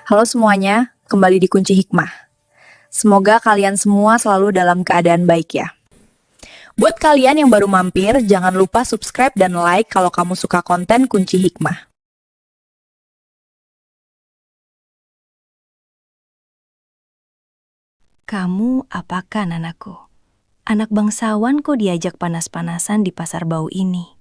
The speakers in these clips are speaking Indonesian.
Halo semuanya, kembali di Kunci Hikmah. Semoga kalian semua selalu dalam keadaan baik ya. Buat kalian yang baru mampir, jangan lupa subscribe dan like kalau kamu suka konten Kunci Hikmah. Kamu apakan anakku? Anak bangsawan kok diajak panas-panasan di pasar bau ini?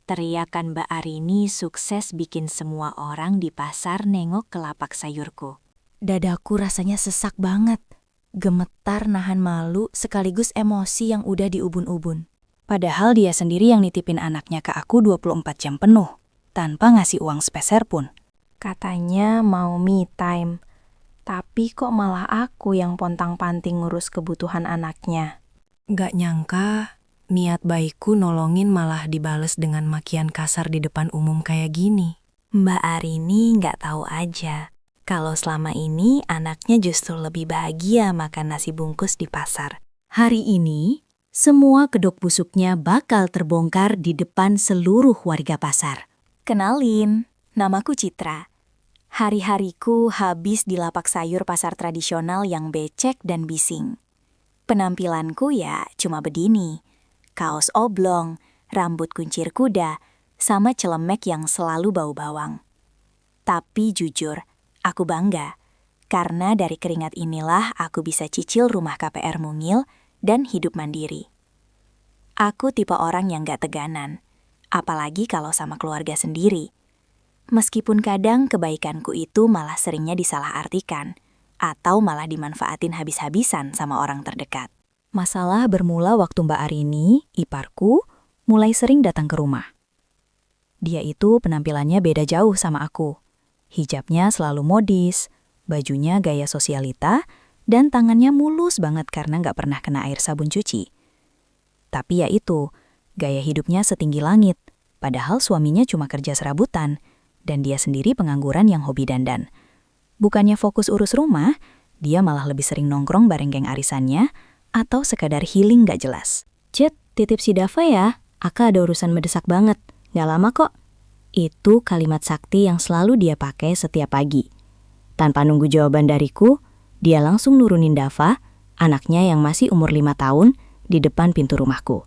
Teriakan Mbak Arini sukses bikin semua orang di pasar nengok ke lapak sayurku. Dadaku rasanya sesak banget. Gemetar nahan malu sekaligus emosi yang udah diubun-ubun. Padahal dia sendiri yang nitipin anaknya ke aku 24 jam penuh, tanpa ngasih uang sepeser pun. Katanya mau me time, tapi kok malah aku yang pontang-panting ngurus kebutuhan anaknya. Gak nyangka, niat baikku nolongin malah dibales dengan makian kasar di depan umum kayak gini. Mbak Arini nggak tahu aja kalau selama ini anaknya justru lebih bahagia makan nasi bungkus di pasar. Hari ini, semua kedok busuknya bakal terbongkar di depan seluruh warga pasar. Kenalin, namaku Citra. Hari-hariku habis di lapak sayur pasar tradisional yang becek dan bising. Penampilanku ya cuma begini, kaos oblong, rambut kuncir kuda, sama celemek yang selalu bau bawang. Tapi jujur, aku bangga, karena dari keringat inilah aku bisa cicil rumah KPR mungil dan hidup mandiri. Aku tipe orang yang gak teganan, apalagi kalau sama keluarga sendiri. Meskipun kadang kebaikanku itu malah seringnya disalahartikan, atau malah dimanfaatin habis-habisan sama orang terdekat. Masalah bermula waktu Mbak Arini, iparku, mulai sering datang ke rumah. Dia itu penampilannya beda jauh sama aku. Hijabnya selalu modis, bajunya gaya sosialita, dan tangannya mulus banget karena nggak pernah kena air sabun cuci. Tapi ya itu, gaya hidupnya setinggi langit, padahal suaminya cuma kerja serabutan, dan dia sendiri pengangguran yang hobi dandan. Bukannya fokus urus rumah, dia malah lebih sering nongkrong bareng geng arisannya, atau sekadar healing gak jelas. Cit, titip si Dava ya, Aka ada urusan mendesak banget, gak lama kok. Itu kalimat sakti yang selalu dia pakai setiap pagi. Tanpa nunggu jawaban dariku, dia langsung nurunin Dava, anaknya yang masih umur 5 tahun, di depan pintu rumahku.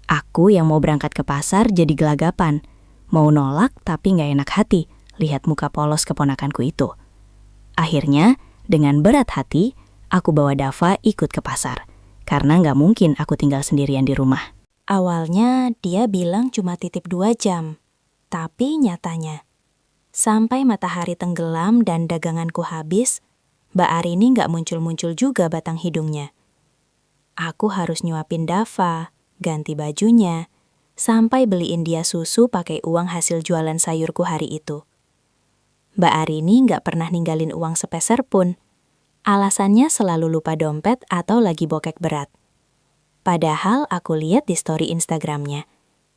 Aku yang mau berangkat ke pasar jadi gelagapan, mau nolak tapi gak enak hati, lihat muka polos keponakanku itu. Akhirnya, dengan berat hati, aku bawa Dava ikut ke pasar, karena nggak mungkin aku tinggal sendirian di rumah. Awalnya dia bilang cuma titip 2 jam, tapi nyatanya, sampai matahari tenggelam dan daganganku habis, Mbak Arini nggak muncul-muncul juga batang hidungnya. Aku harus nyuapin Dava, ganti bajunya, sampai beliin dia susu pakai uang hasil jualan sayurku hari itu. Mbak Arini nggak pernah ninggalin uang sepeser pun. Alasannya selalu lupa dompet atau lagi bokek berat. Padahal aku lihat di story Instagramnya,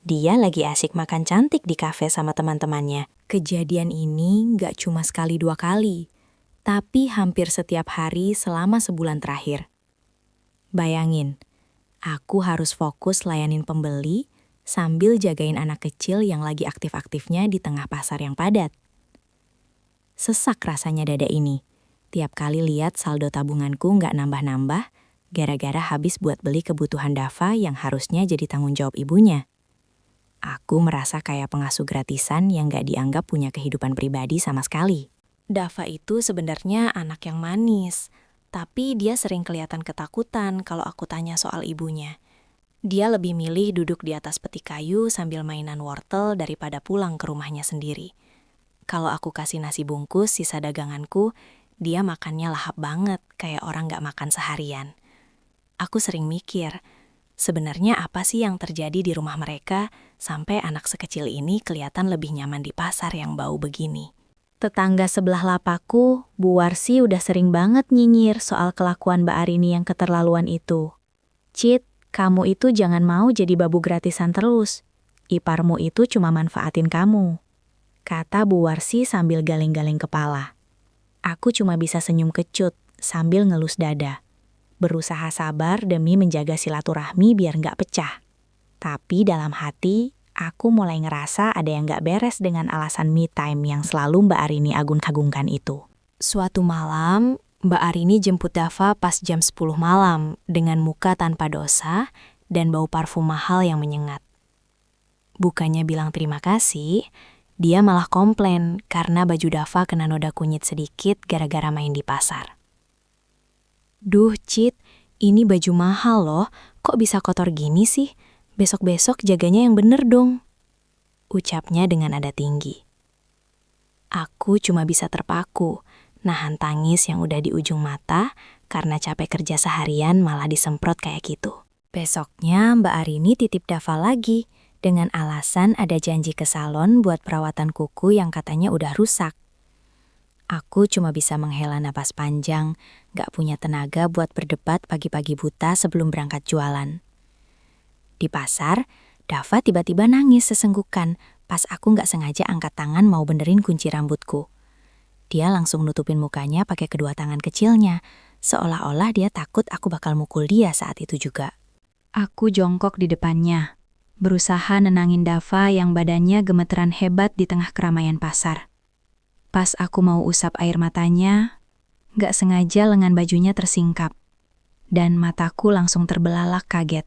dia lagi asik makan cantik di kafe sama teman-temannya. Kejadian ini nggak cuma sekali 2 kali, tapi hampir setiap hari selama sebulan terakhir. Bayangin, aku harus fokus layanin pembeli sambil jagain anak kecil yang lagi aktif-aktifnya di tengah pasar yang padat. Sesak rasanya dada ini. Tiap kali lihat saldo tabunganku nggak nambah-nambah, gara-gara habis buat beli kebutuhan Dava yang harusnya jadi tanggung jawab ibunya. Aku merasa kayak pengasuh gratisan yang nggak dianggap punya kehidupan pribadi sama sekali. Dava itu sebenarnya anak yang manis, tapi dia sering kelihatan ketakutan kalau aku tanya soal ibunya. Dia lebih milih duduk di atas peti kayu sambil mainan wortel daripada pulang ke rumahnya sendiri. Kalau aku kasih nasi bungkus sisa daganganku, dia makannya lahap banget, kayak orang gak makan seharian. Aku sering mikir, sebenarnya apa sih yang terjadi di rumah mereka sampai anak sekecil ini kelihatan lebih nyaman di pasar yang bau begini. Tetangga sebelah lapakku, Bu Warsi udah sering banget nyinyir soal kelakuan Mbak Arini yang keterlaluan itu. Cit, kamu itu jangan mau jadi babu gratisan terus. Iparmu itu cuma manfaatin kamu, kata Bu Warsi sambil galeng-galeng kepala. Aku cuma bisa senyum kecut sambil ngelus dada. Berusaha sabar demi menjaga silaturahmi biar nggak pecah. Tapi dalam hati, aku mulai ngerasa ada yang nggak beres dengan alasan me time yang selalu Mbak Arini agung-agungkan itu. Suatu malam, Mbak Arini jemput Dava pas jam 10 malam dengan muka tanpa dosa dan bau parfum mahal yang menyengat. Bukannya bilang terima kasih, dia malah komplain karena baju Dava kena noda kunyit sedikit gara-gara main di pasar. Duh, Cit, ini baju mahal loh, kok bisa kotor gini sih? Besok-besok jaganya yang bener dong. Ucapnya dengan nada tinggi. Aku cuma bisa terpaku, nahan tangis yang udah di ujung mata karena capek kerja seharian malah disemprot kayak gitu. Besoknya Mbak Arini titip Dava lagi dengan alasan ada janji ke salon buat perawatan kuku yang katanya udah rusak. Aku cuma bisa menghela napas panjang, gak punya tenaga buat berdebat pagi-pagi buta sebelum berangkat jualan. Di pasar, Dava tiba-tiba nangis sesenggukan pas aku gak sengaja angkat tangan mau benerin kunci rambutku. Dia langsung nutupin mukanya pakai kedua tangan kecilnya, seolah-olah dia takut aku bakal mukul dia saat itu juga. Aku jongkok di depannya, berusaha nenangin Dava yang badannya gemeteran hebat di tengah keramaian pasar. Pas aku mau usap air matanya, gak sengaja lengan bajunya tersingkap, dan mataku langsung terbelalak kaget.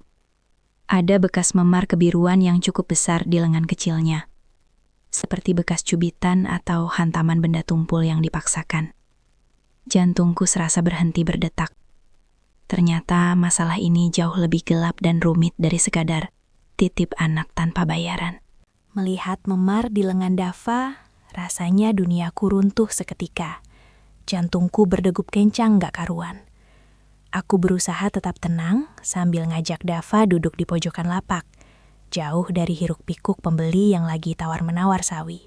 Ada bekas memar kebiruan yang cukup besar di lengan kecilnya, seperti bekas cubitan atau hantaman benda tumpul yang dipaksakan. Jantungku serasa berhenti berdetak. Ternyata masalah ini jauh lebih gelap dan rumit dari sekadar titip anak tanpa bayaran. Melihat memar di lengan Dava, rasanya duniaku runtuh seketika. Jantungku berdegup kencang gak karuan. Aku berusaha tetap tenang sambil ngajak Dava duduk di pojokan lapak, jauh dari hiruk-pikuk pembeli yang lagi tawar-menawar sawi.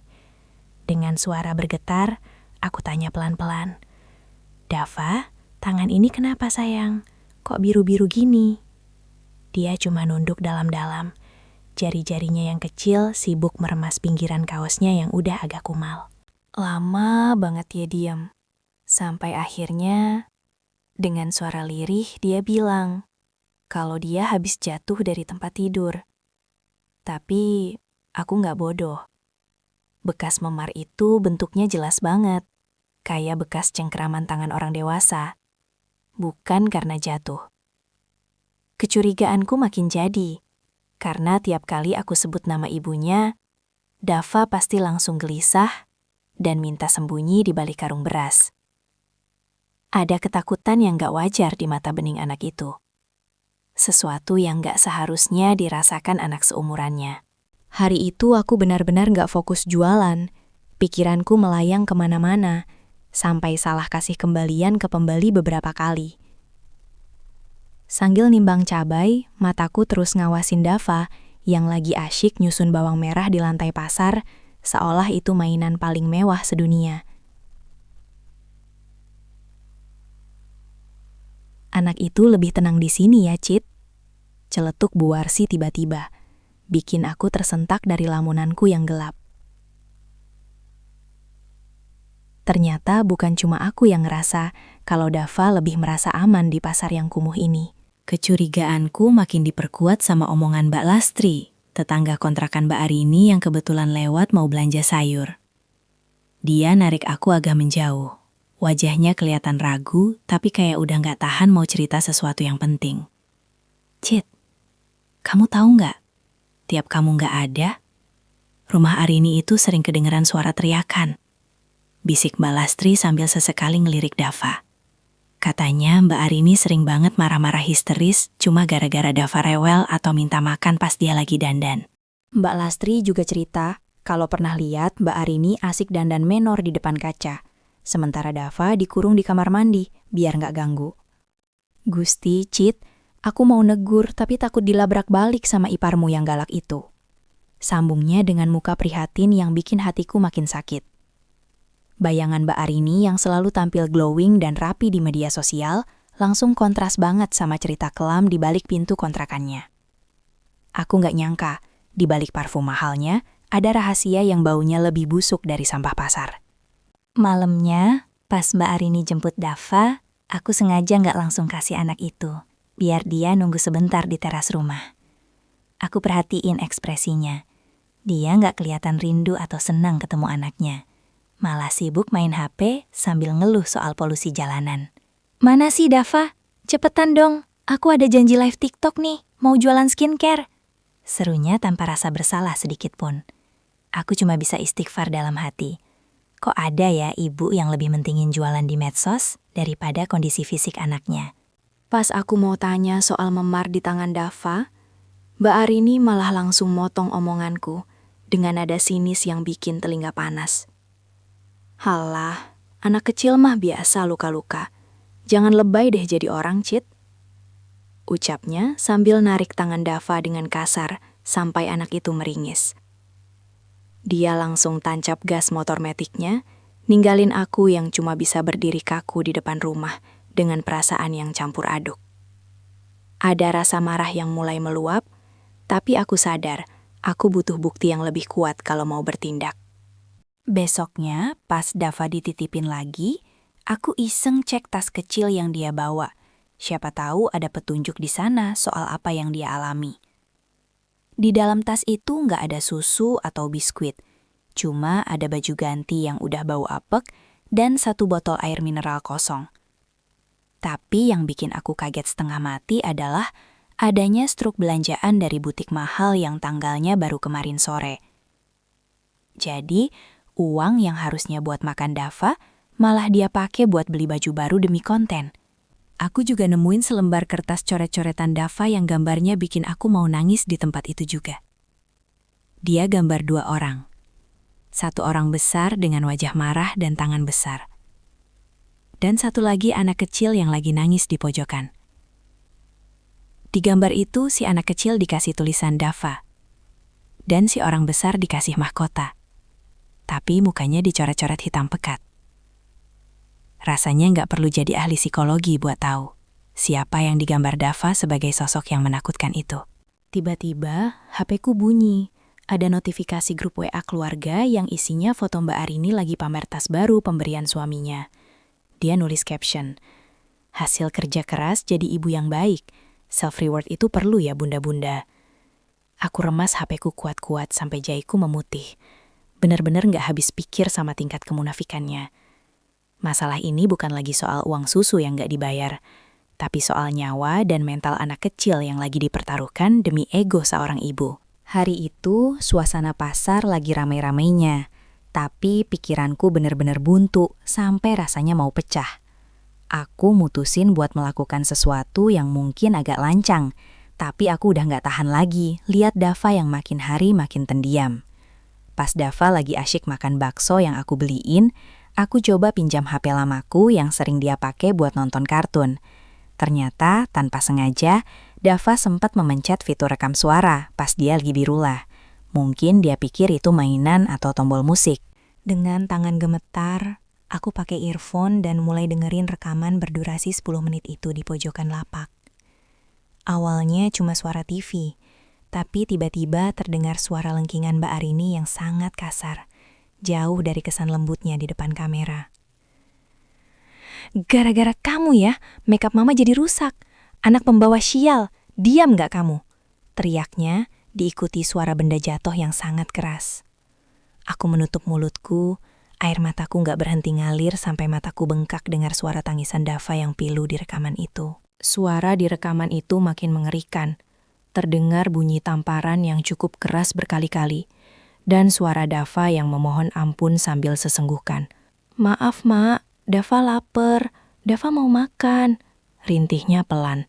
Dengan suara bergetar, aku tanya pelan-pelan, "Dava, tangan ini kenapa sayang? Kok biru-biru gini?" Dia cuma nunduk dalam-dalam. Jari-jarinya yang kecil sibuk meremas pinggiran kaosnya yang udah agak kumal. Lama banget dia diam. Sampai akhirnya, dengan suara lirih dia bilang kalau dia habis jatuh dari tempat tidur. Tapi aku gak bodoh. Bekas memar itu bentuknya jelas banget, kayak bekas cengkeraman tangan orang dewasa. Bukan karena jatuh. Kecurigaanku makin jadi. Karena tiap kali aku sebut nama ibunya, Dava pasti langsung gelisah dan minta sembunyi di balik karung beras. Ada ketakutan yang gak wajar di mata bening anak itu. Sesuatu yang gak seharusnya dirasakan anak seumurannya. Hari itu aku benar-benar gak fokus jualan. Pikiranku melayang kemana-mana, sampai salah kasih kembalian ke pembeli beberapa kali. Sambil nimbang cabai, mataku terus ngawasin Dava yang lagi asyik nyusun bawang merah di lantai pasar, seolah itu mainan paling mewah sedunia. "Anak itu lebih tenang di sini ya, Cit," celetuk Bu Warsi tiba-tiba, bikin aku tersentak dari lamunanku yang gelap. Ternyata bukan cuma aku yang ngerasa kalau Dava lebih merasa aman di pasar yang kumuh ini. Kecurigaanku makin diperkuat sama omongan Mbak Lastri, tetangga kontrakan Mbak Arini yang kebetulan lewat mau belanja sayur. Dia narik aku agak menjauh. Wajahnya kelihatan ragu, tapi kayak udah gak tahan mau cerita sesuatu yang penting. "Cit, kamu tahu gak? Tiap kamu gak ada, rumah Arini itu sering kedengeran suara teriakan," bisik Mbak Lastri sambil sesekali ngelirik Dava. Katanya Mbak Arini sering banget marah-marah histeris cuma gara-gara Dava rewel atau minta makan pas dia lagi dandan. Mbak Lastri juga cerita kalau pernah lihat Mbak Arini asik dandan menor di depan kaca, sementara Dava dikurung di kamar mandi biar nggak ganggu. "Gusti, Cit, aku mau negur tapi takut dilabrak balik sama iparmu yang galak itu," sambungnya dengan muka prihatin yang bikin hatiku makin sakit. Bayangan Mbak Arini yang selalu tampil glowing dan rapi di media sosial langsung kontras banget sama cerita kelam di balik pintu kontrakannya. Aku nggak nyangka, di balik parfum mahalnya, ada rahasia yang baunya lebih busuk dari sampah pasar. Malamnya, pas Mbak Arini jemput Dava, aku sengaja nggak langsung kasih anak itu, biar dia nunggu sebentar di teras rumah. Aku perhatiin ekspresinya. Dia nggak kelihatan rindu atau senang ketemu anaknya. malah sibuk main HP sambil ngeluh soal polusi jalanan. Mana sih Dava? Cepetan dong, aku ada janji live TikTok nih, mau jualan skincare. Serunya tanpa rasa bersalah sedikit pun. Aku cuma bisa istighfar dalam hati. Kok ada ya ibu yang lebih mentingin jualan di medsos daripada kondisi fisik anaknya? Pas aku mau tanya soal memar di tangan Dava, Mbak Arini malah langsung motong omonganku dengan nada sinis yang bikin telinga panas. Halah, anak kecil mah biasa luka-luka. Jangan lebay deh jadi orang, Cit. Ucapnya sambil narik tangan Dava dengan kasar sampai anak itu meringis. Dia langsung tancap gas motor metiknya, ninggalin aku yang cuma bisa berdiri kaku di depan rumah dengan perasaan yang campur aduk. Ada rasa marah yang mulai meluap, tapi aku sadar aku butuh bukti yang lebih kuat kalau mau bertindak. Besoknya, pas Dava dititipin lagi, aku iseng cek tas kecil yang dia bawa. Siapa tahu ada petunjuk di sana soal apa yang dia alami. Di dalam tas itu nggak ada susu atau biskuit. Cuma ada baju ganti yang udah bau apek dan 1 botol air mineral kosong. Tapi yang bikin aku kaget setengah mati adalah adanya struk belanjaan dari butik mahal yang tanggalnya baru kemarin sore. Jadi, uang yang harusnya buat makan Dava, malah dia pakai buat beli baju baru demi konten. Aku juga nemuin selembar kertas coret-coretan Dava yang gambarnya bikin aku mau nangis di tempat itu juga. Dia gambar 2 orang. 1 orang besar dengan wajah marah dan tangan besar. Dan 1 lagi anak kecil yang lagi nangis di pojokan. Di gambar itu si anak kecil dikasih tulisan Dava. Dan si orang besar dikasih mahkota. Tapi mukanya dicoret-coret hitam pekat. Rasanya nggak perlu jadi ahli psikologi buat tahu siapa yang digambar Dava sebagai sosok yang menakutkan itu. Tiba-tiba, HP-ku bunyi. Ada notifikasi grup WA keluarga yang isinya foto Mbak Arini lagi pamer tas baru pemberian suaminya. Dia nulis caption, "Hasil kerja keras jadi ibu yang baik. Self-reward itu perlu ya bunda-bunda." Aku remas HP-ku kuat-kuat sampai jahiku memutih. Bener-bener nggak habis pikir sama tingkat kemunafikannya. Masalah ini bukan lagi soal uang susu yang nggak dibayar, tapi soal nyawa dan mental anak kecil yang lagi dipertaruhkan demi ego seorang ibu. Hari itu, suasana pasar lagi ramai-ramainya. Tapi pikiranku bener-bener buntu sampai rasanya mau pecah. Aku mutusin buat melakukan sesuatu yang mungkin agak lancang. Tapi aku udah nggak tahan lagi lihat Dava yang makin hari makin pendiam. Pas Dava lagi asyik makan bakso yang aku beliin, aku coba pinjam HP lamaku yang sering dia pakai buat nonton kartun. Ternyata, tanpa sengaja, Dava sempat memencet fitur rekam suara pas dia lagi birulah. Mungkin dia pikir itu mainan atau tombol musik. Dengan tangan gemetar, aku pakai earphone dan mulai dengerin rekaman berdurasi 10 menit itu di pojokan lapak. Awalnya cuma suara TV, tapi tiba-tiba terdengar suara lengkingan Mbak Arini yang sangat kasar, jauh dari kesan lembutnya di depan kamera. "Gara-gara kamu ya, makeup mama jadi rusak. Anak pembawa sial, diam gak kamu?" teriaknya, diikuti suara benda jatuh yang sangat keras. Aku menutup mulutku, air mataku gak berhenti ngalir sampai mataku bengkak dengar suara tangisan Dava yang pilu di rekaman itu. Suara di rekaman itu makin mengerikan. Terdengar bunyi tamparan yang cukup keras berkali-kali, dan suara Dava yang memohon ampun sambil sesengguhkan. "Maaf, Mak, Dava lapar, Dava mau makan," rintihnya pelan.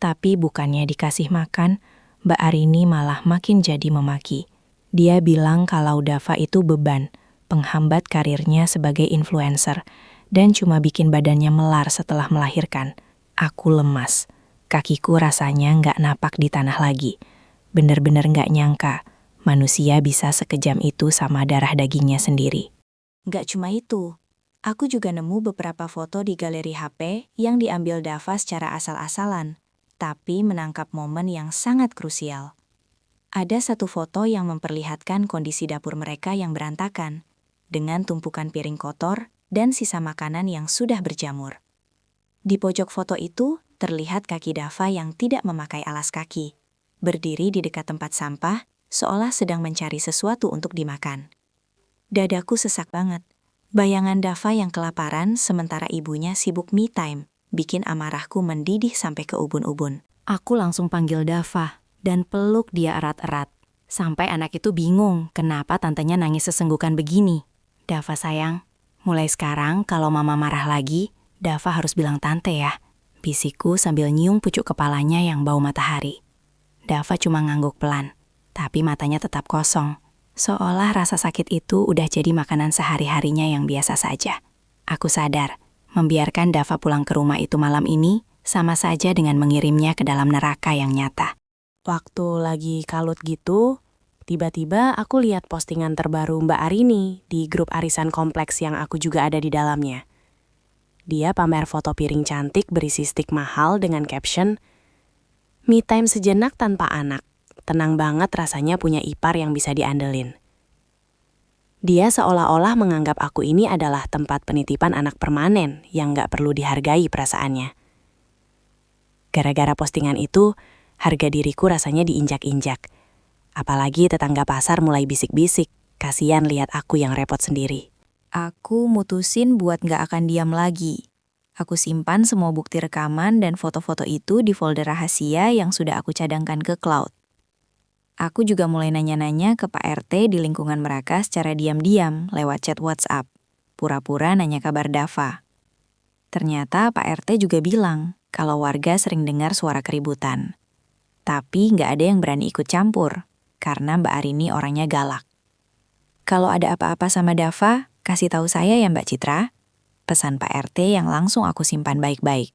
Tapi bukannya dikasih makan, Mbak Arini malah makin jadi memaki. Dia bilang kalau Dava itu beban, penghambat karirnya sebagai influencer, dan cuma bikin badannya melar setelah melahirkan. Aku lemas. Kakiku rasanya nggak napak di tanah lagi. Bener-bener nggak nyangka manusia bisa sekejam itu sama darah dagingnya sendiri. Nggak cuma itu, aku juga nemu beberapa foto di galeri HP yang diambil Dava secara asal-asalan, tapi menangkap momen yang sangat krusial. Ada 1 foto yang memperlihatkan kondisi dapur mereka yang berantakan, dengan tumpukan piring kotor dan sisa makanan yang sudah berjamur. Di pojok foto itu, terlihat kaki Dava yang tidak memakai alas kaki, berdiri di dekat tempat sampah, seolah sedang mencari sesuatu untuk dimakan. Dadaku sesak banget. Bayangan Dava yang kelaparan sementara ibunya sibuk me time, bikin amarahku mendidih sampai ke ubun-ubun. Aku langsung panggil Dava dan peluk dia erat-erat. Sampai anak itu bingung kenapa tantenya nangis sesenggukan begini. Dava sayang, mulai sekarang kalau mama marah lagi, Dava harus bilang tante ya. Bisikku sambil nyium pucuk kepalanya yang bau matahari. Dava cuma ngangguk pelan, tapi matanya tetap kosong. Seolah rasa sakit itu udah jadi makanan sehari-harinya yang biasa saja. Aku sadar, membiarkan Dava pulang ke rumah itu malam ini sama saja dengan mengirimnya ke dalam neraka yang nyata. Waktu lagi kalut gitu, tiba-tiba aku lihat postingan terbaru Mbak Arini di grup arisan kompleks yang aku juga ada di dalamnya. Dia pamer foto piring cantik berisi stik mahal dengan caption, "Me time sejenak tanpa anak. Tenang banget rasanya punya ipar yang bisa diandelin." Dia seolah-olah menganggap aku ini adalah tempat penitipan anak permanen yang gak perlu dihargai perasaannya. Gara-gara postingan itu, harga diriku rasanya diinjak-injak. Apalagi tetangga pasar mulai bisik-bisik, kasihan lihat aku yang repot sendiri. Aku mutusin buat gak akan diam lagi. Aku simpan semua bukti rekaman dan foto-foto itu di folder rahasia yang sudah aku cadangkan ke cloud. Aku juga mulai nanya-nanya ke Pak RT di lingkungan mereka secara diam-diam lewat chat WhatsApp. Pura-pura nanya kabar Dava. Ternyata Pak RT juga bilang kalau warga sering dengar suara keributan. Tapi nggak ada yang berani ikut campur, karena Mbak Arini orangnya galak. Kalau ada apa-apa sama Dava, kasih tahu saya ya Mbak Citra. Pesan Pak RT yang langsung aku simpan baik-baik.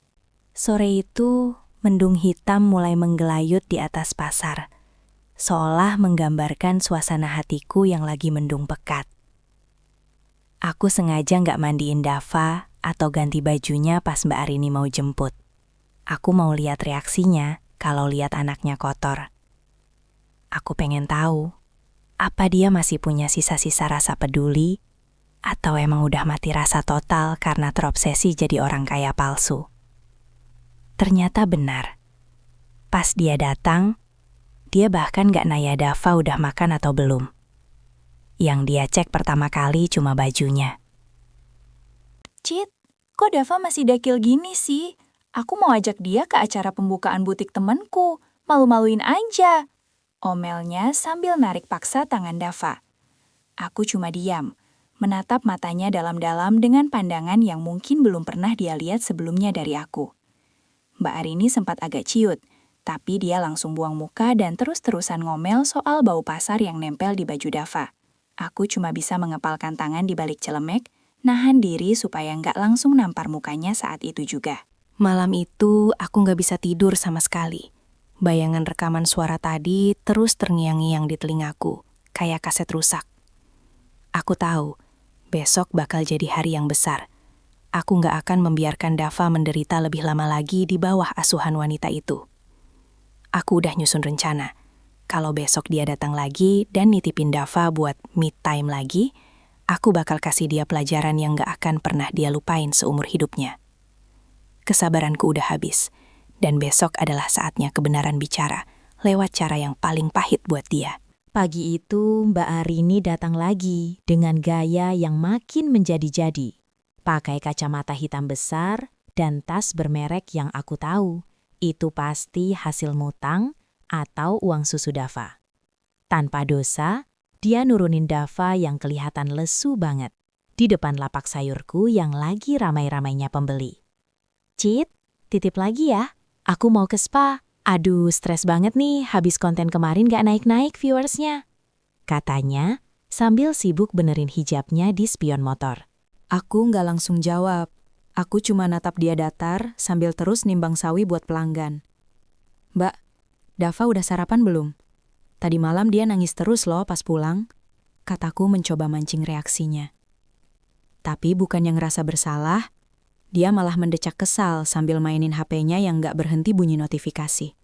Sore itu, mendung hitam mulai menggelayut di atas pasar, seolah menggambarkan suasana hatiku yang lagi mendung pekat. Aku sengaja nggak mandiin Dava atau ganti bajunya pas Mbak Arini mau jemput. Aku mau lihat reaksinya kalau lihat anaknya kotor. Aku pengen tahu, apa dia masih punya sisa-sisa rasa peduli, atau emang udah mati rasa total karena terobsesi jadi orang kaya palsu. Ternyata benar. Pas dia datang, dia bahkan gak nanya Dava udah makan atau belum. Yang dia cek pertama kali cuma bajunya. Cit, kok Dava masih dakil gini sih? Aku mau ajak dia ke acara pembukaan butik temenku. Malu-maluin aja. Omelnya sambil narik paksa tangan Dava. Aku cuma diam, menatap matanya dalam-dalam dengan pandangan yang mungkin belum pernah dia lihat sebelumnya dari aku. Mbak Arini sempat agak ciut, tapi dia langsung buang muka dan terus-terusan ngomel soal bau pasar yang nempel di baju Dava. Aku cuma bisa mengepalkan tangan di balik celemek, nahan diri supaya nggak langsung nampar mukanya saat itu juga. Malam itu aku nggak bisa tidur sama sekali. Bayangan rekaman suara tadi terus terngiang-ngiang di telingaku, kayak kaset rusak. Aku tahu, besok bakal jadi hari yang besar. Aku nggak akan membiarkan Dava menderita lebih lama lagi di bawah asuhan wanita itu. Aku udah nyusun rencana. Kalau besok dia datang lagi dan nitipin Dava buat me time lagi, aku bakal kasih dia pelajaran yang nggak akan pernah dia lupain seumur hidupnya. Kesabaranku udah habis, dan besok adalah saatnya kebenaran bicara, lewat cara yang paling pahit buat dia. Pagi itu Mbak Arini datang lagi dengan gaya yang makin menjadi-jadi. Pakai kacamata hitam besar dan tas bermerek yang aku tahu. Itu pasti hasil ngutang atau uang susu Dava. Tanpa dosa, dia nurunin Dava yang kelihatan lesu banget di depan lapak sayurku yang lagi ramai-ramainya pembeli. Cit, titip lagi ya. Aku mau ke spa. Aduh, stres banget nih habis konten kemarin gak naik-naik viewersnya. Katanya sambil sibuk benerin hijabnya di spion motor. Aku nggak langsung jawab. Aku cuma natap dia datar sambil terus nimbang sawi buat pelanggan. Mbak, Dava udah sarapan belum? Tadi malam dia nangis terus loh pas pulang. Kataku mencoba mancing reaksinya. Tapi bukan yang ngerasa bersalah, dia malah mendecak kesal sambil mainin HP-nya yang nggak berhenti bunyi notifikasi.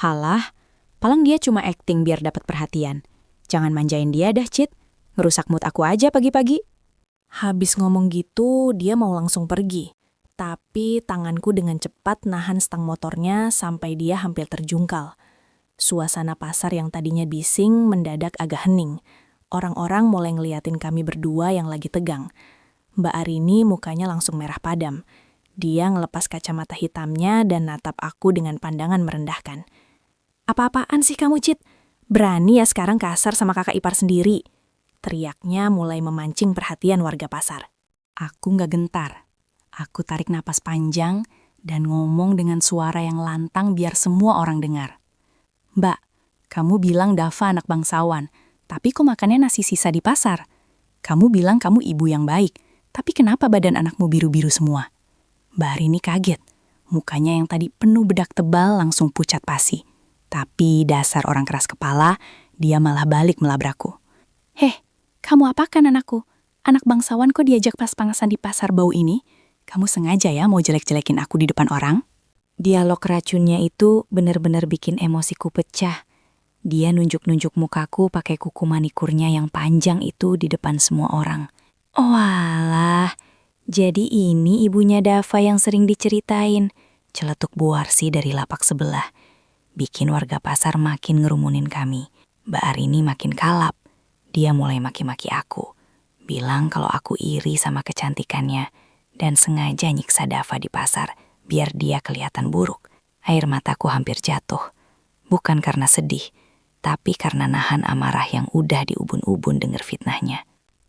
Halah, paling dia cuma acting biar dapat perhatian. Jangan manjain dia dah, Cit. Ngerusak mood aku aja pagi-pagi. Habis ngomong gitu, dia mau langsung pergi. Tapi tanganku dengan cepat nahan stang motornya sampai dia hampir terjungkal. Suasana pasar yang tadinya bising mendadak agak hening. Orang-orang mulai ngeliatin kami berdua yang lagi tegang. Mbak Arini mukanya langsung merah padam. Dia ngelepas kacamata hitamnya dan natap aku dengan pandangan merendahkan. "Apa-apaan sih kamu, Cit? Berani ya sekarang kasar sama kakak ipar sendiri?" Teriaknya mulai memancing perhatian warga pasar. Aku nggak gentar. Aku tarik napas panjang dan ngomong dengan suara yang lantang biar semua orang dengar. "Mbak, kamu bilang Dava anak bangsawan, tapi kok makannya nasi sisa di pasar? Kamu bilang kamu ibu yang baik, tapi kenapa badan anakmu biru-biru semua?" Mbak Arini kaget. Mukanya yang tadi penuh bedak tebal langsung pucat pasi. Tapi dasar orang keras kepala, dia malah balik melabrakku. "Heh, kamu apakan anakku? Anak bangsawan kok diajak pas-panasan di pasar bau ini? Kamu sengaja ya mau jelek-jelekin aku di depan orang?" Dialog racunnya itu benar-benar bikin emosiku pecah. Dia nunjuk-nunjuk mukaku pakai kuku manikurnya yang panjang itu di depan semua orang. Oh alah, jadi ini ibunya Dava yang sering diceritain. Celetuk Buarsi dari lapak sebelah. Bikin warga pasar makin ngerumunin kami. Mbak Arini makin kalap. Dia mulai maki-maki aku. Bilang kalau aku iri sama kecantikannya dan sengaja nyiksa Dava di pasar biar dia kelihatan buruk. Air mataku hampir jatuh. Bukan karena sedih, tapi karena nahan amarah yang udah diubun-ubun denger fitnahnya.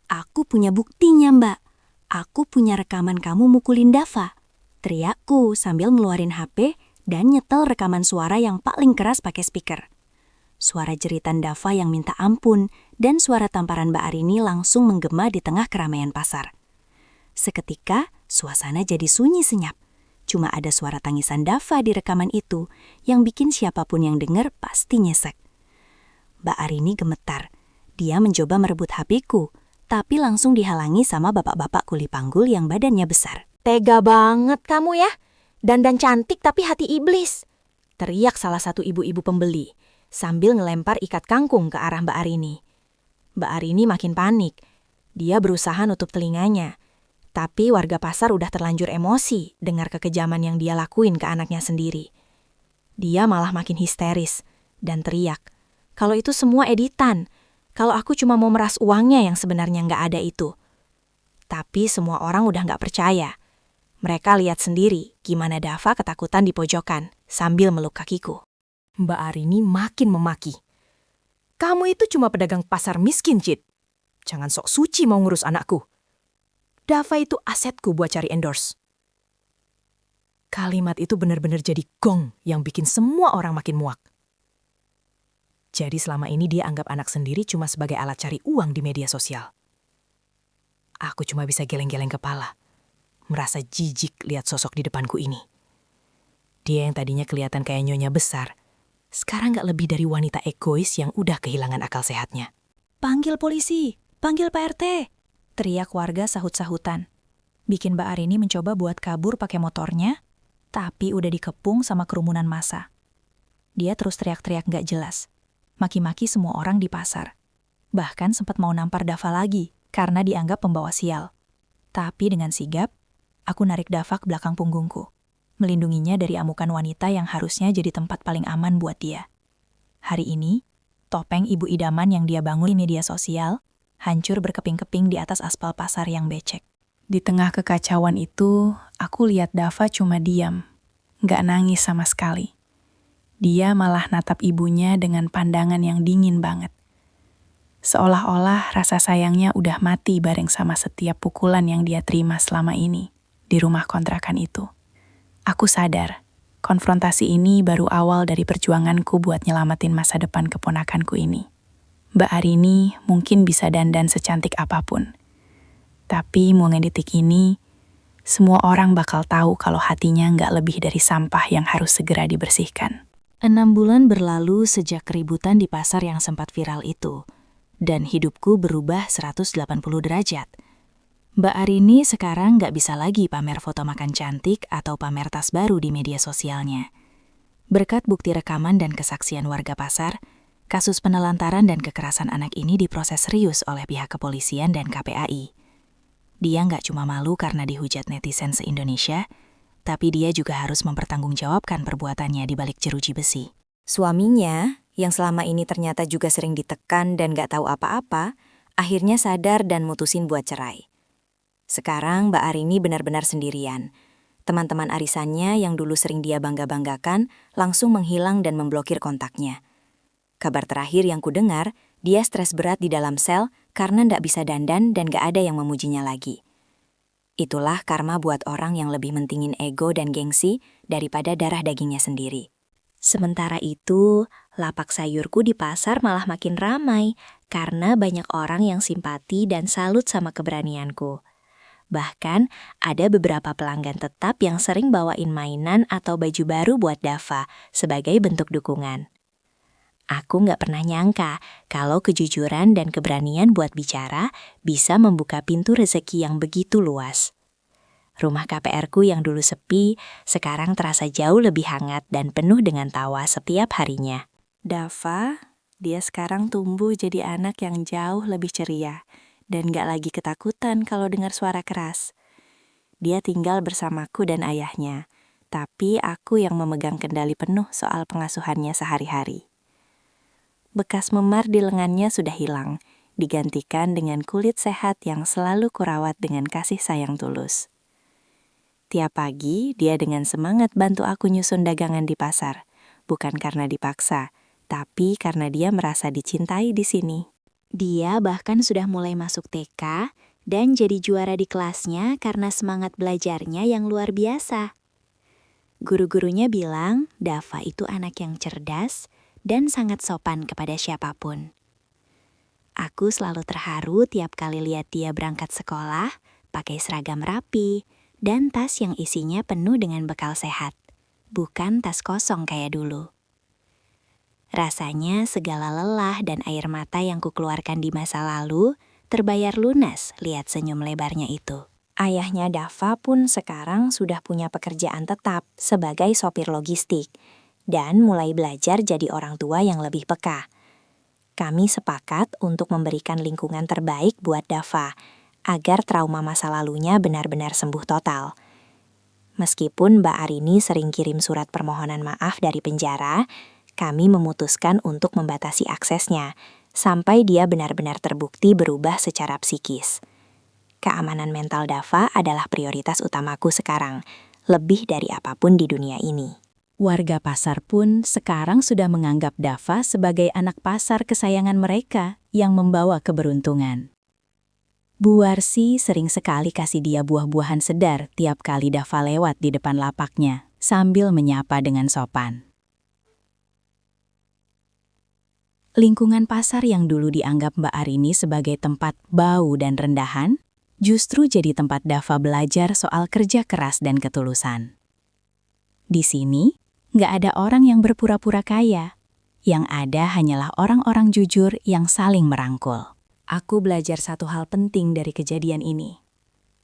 Aku punya buktinya, Mbak. Aku punya rekaman kamu mukulin Dava. Teriakku sambil ngeluarin HP dan nyetel rekaman suara yang paling keras pakai speaker. Suara jeritan Dava yang minta ampun dan suara tamparan Mbak Arini langsung menggema di tengah keramaian pasar. Seketika, suasana jadi sunyi senyap. Cuma ada suara tangisan Dava di rekaman itu yang bikin siapapun yang dengar pasti nyesek. Mbak Arini gemetar. Dia mencoba merebut HP-ku, tapi langsung dihalangi sama bapak-bapak kuli panggul yang badannya besar. "Tega banget kamu ya? Dandan cantik tapi hati iblis!" teriak salah satu ibu-ibu pembeli sambil ngelempar ikat kangkung ke arah Mbak Arini. Mbak Arini makin panik. Dia berusaha nutup telinganya. Tapi warga pasar udah terlanjur emosi dengar kekejaman yang dia lakuin ke anaknya sendiri. Dia malah makin histeris dan teriak, kalau itu semua editan, kalau aku cuma mau meras uangnya yang sebenarnya nggak ada itu. Tapi semua orang udah nggak percaya. Mereka lihat sendiri gimana Dava ketakutan di pojokan sambil meluk kakiku. Mbak Arini makin memaki. "Kamu itu cuma pedagang pasar miskin, Cit. Jangan sok suci mau ngurus anakku. Dava itu asetku buat cari endorse." Kalimat itu benar-benar jadi gong yang bikin semua orang makin muak. Jadi selama ini dia anggap anak sendiri cuma sebagai alat cari uang di media sosial. Aku cuma bisa geleng-geleng kepala, merasa jijik lihat sosok di depanku ini. Dia yang tadinya kelihatan kayak nyonya besar, sekarang gak lebih dari wanita egois yang udah kehilangan akal sehatnya. "Panggil polisi, panggil Pak RT!" teriak warga sahut-sahutan. Bikin Mbak Arini mencoba buat kabur pakai motornya, tapi udah dikepung sama kerumunan massa. Dia terus teriak-teriak gak jelas, maki-maki semua orang di pasar. Bahkan sempat mau nampar Dava lagi karena dianggap pembawa sial. Tapi dengan sigap, aku narik Dava ke belakang punggungku, melindunginya dari amukan wanita yang harusnya jadi tempat paling aman buat dia. Hari ini, topeng ibu idaman yang dia bangun di media sosial hancur berkeping-keping di atas aspal pasar yang becek. Di tengah kekacauan itu, aku lihat Dava cuma diam, nggak nangis sama sekali. Dia malah natap ibunya dengan pandangan yang dingin banget. Seolah-olah rasa sayangnya udah mati bareng sama setiap pukulan yang dia terima selama ini di rumah kontrakan itu. Aku sadar, konfrontasi ini baru awal dari perjuanganku buat nyelamatin masa depan keponakanku ini. Mbak Arini mungkin bisa dandan secantik apapun. Tapi mulai detik ini, semua orang bakal tahu kalau hatinya nggak lebih dari sampah yang harus segera dibersihkan. 6 bulan berlalu sejak keributan di pasar yang sempat viral itu, dan hidupku berubah 180 derajat. Mbak Arini sekarang nggak bisa lagi pamer foto makan cantik atau pamer tas baru di media sosialnya. Berkat bukti rekaman dan kesaksian warga pasar, kasus penelantaran dan kekerasan anak ini diproses serius oleh pihak kepolisian dan KPAI. Dia nggak cuma malu karena dihujat netizen se-Indonesia, tapi dia juga harus mempertanggungjawabkan perbuatannya di balik jeruji besi. Suaminya, yang selama ini ternyata juga sering ditekan dan gak tahu apa-apa, Akhirnya sadar dan mutusin buat cerai. Sekarang Mbak Arini benar-benar sendirian. Teman-teman arisannya yang dulu sering dia bangga-banggakan langsung menghilang dan memblokir kontaknya. Kabar terakhir yang kudengar, dia stres berat di dalam sel karena ndak bisa dandan dan gak ada yang memujinya lagi. Itulah karma buat orang yang lebih mentingin ego dan gengsi daripada darah dagingnya sendiri. Sementara itu, lapak sayurku di pasar malah makin ramai karena banyak orang yang simpati dan salut sama keberanianku. Bahkan, ada beberapa pelanggan tetap yang sering bawain mainan atau baju baru buat Dava sebagai bentuk dukungan. Aku nggak pernah nyangka kalau kejujuran dan keberanian buat bicara bisa membuka pintu rezeki yang begitu luas. Rumah KPR-ku yang dulu sepi, sekarang terasa jauh lebih hangat dan penuh dengan tawa setiap harinya. Dava, dia sekarang tumbuh jadi anak yang jauh lebih ceria dan gak lagi ketakutan kalau dengar suara keras. Dia tinggal bersamaku dan ayahnya, tapi aku yang memegang kendali penuh soal pengasuhannya sehari-hari. Bekas memar di lengannya sudah hilang, digantikan dengan kulit sehat yang selalu kurawat dengan kasih sayang tulus. Tiap pagi, dia dengan semangat bantu aku nyusun dagangan di pasar. Bukan karena dipaksa, tapi karena dia merasa dicintai di sini. Dia bahkan sudah mulai masuk TK dan jadi juara di kelasnya karena semangat belajarnya yang luar biasa. Guru-gurunya bilang Dava itu anak yang cerdas dan sangat sopan kepada siapapun. Aku selalu terharu tiap kali lihat dia berangkat sekolah, pakai seragam rapi, dan tas yang isinya penuh dengan bekal sehat, bukan tas kosong kayak dulu. Rasanya segala lelah dan air mata yang kukeluarkan di masa lalu terbayar lunas lihat senyum lebarnya itu. Ayahnya Dava pun sekarang sudah punya pekerjaan tetap sebagai sopir logistik dan mulai belajar jadi orang tua yang lebih peka. Kami sepakat untuk memberikan lingkungan terbaik buat Dava, agar trauma masa lalunya benar-benar sembuh total. Meskipun Mbak Arini sering kirim surat permohonan maaf dari penjara, kami memutuskan untuk membatasi aksesnya, sampai dia benar-benar terbukti berubah secara psikis. Keamanan mental Dava adalah prioritas utamaku sekarang, lebih dari apapun di dunia ini. Warga pasar pun sekarang sudah menganggap Dava sebagai anak pasar kesayangan mereka yang membawa keberuntungan. Bu Warsi sering sekali kasih dia buah-buahan sedar tiap kali Dava lewat di depan lapaknya, sambil menyapa dengan sopan. Lingkungan pasar yang dulu dianggap Mbak Arini sebagai tempat bau dan rendahan, justru jadi tempat Dava belajar soal kerja keras dan ketulusan. Di sini, nggak ada orang yang berpura-pura kaya. Yang ada hanyalah orang-orang jujur yang saling merangkul. Aku belajar satu hal penting dari kejadian ini.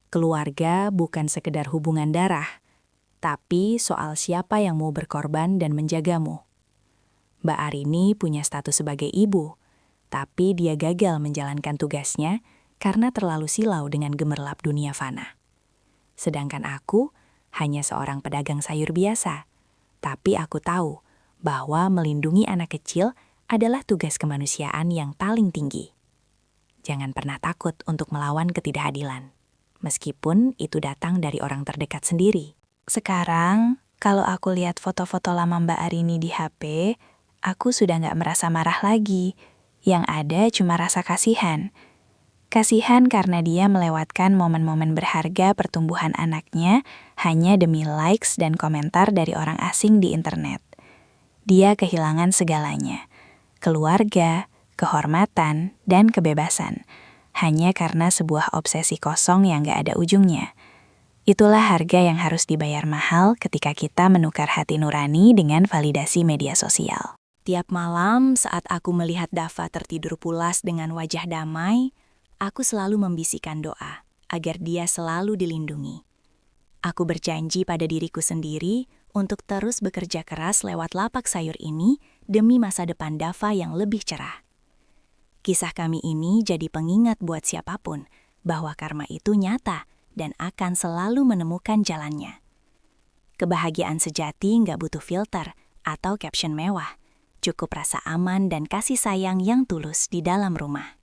Keluarga bukan sekedar hubungan darah, tapi soal siapa yang mau berkorban dan menjagamu. Mbak Arini punya status sebagai ibu, tapi dia gagal menjalankan tugasnya karena terlalu silau dengan gemerlap dunia fana. Sedangkan aku hanya seorang pedagang sayur biasa, tapi aku tahu bahwa melindungi anak kecil adalah tugas kemanusiaan yang paling tinggi. Jangan pernah takut untuk melawan ketidakadilan, meskipun itu datang dari orang terdekat sendiri. Sekarang, kalau aku lihat foto-foto lama Mbak Arini di HP, aku sudah nggak merasa marah lagi. Yang ada cuma rasa kasihan. Kasihan karena dia melewatkan momen-momen berharga pertumbuhan anaknya hanya demi likes dan komentar dari orang asing di internet. Dia kehilangan segalanya, keluarga, kehormatan, dan kebebasan, hanya karena sebuah obsesi kosong yang gak ada ujungnya. Itulah harga yang harus dibayar mahal ketika kita menukar hati nurani dengan validasi media sosial. Tiap malam saat aku melihat Dava tertidur pulas dengan wajah damai, aku selalu membisikkan doa agar dia selalu dilindungi. Aku berjanji pada diriku sendiri untuk terus bekerja keras lewat lapak sayur ini demi masa depan Dava yang lebih cerah. Kisah kami ini jadi pengingat buat siapapun bahwa karma itu nyata dan akan selalu menemukan jalannya. Kebahagiaan sejati nggak butuh filter atau caption mewah, cukup rasa aman dan kasih sayang yang tulus di dalam rumah.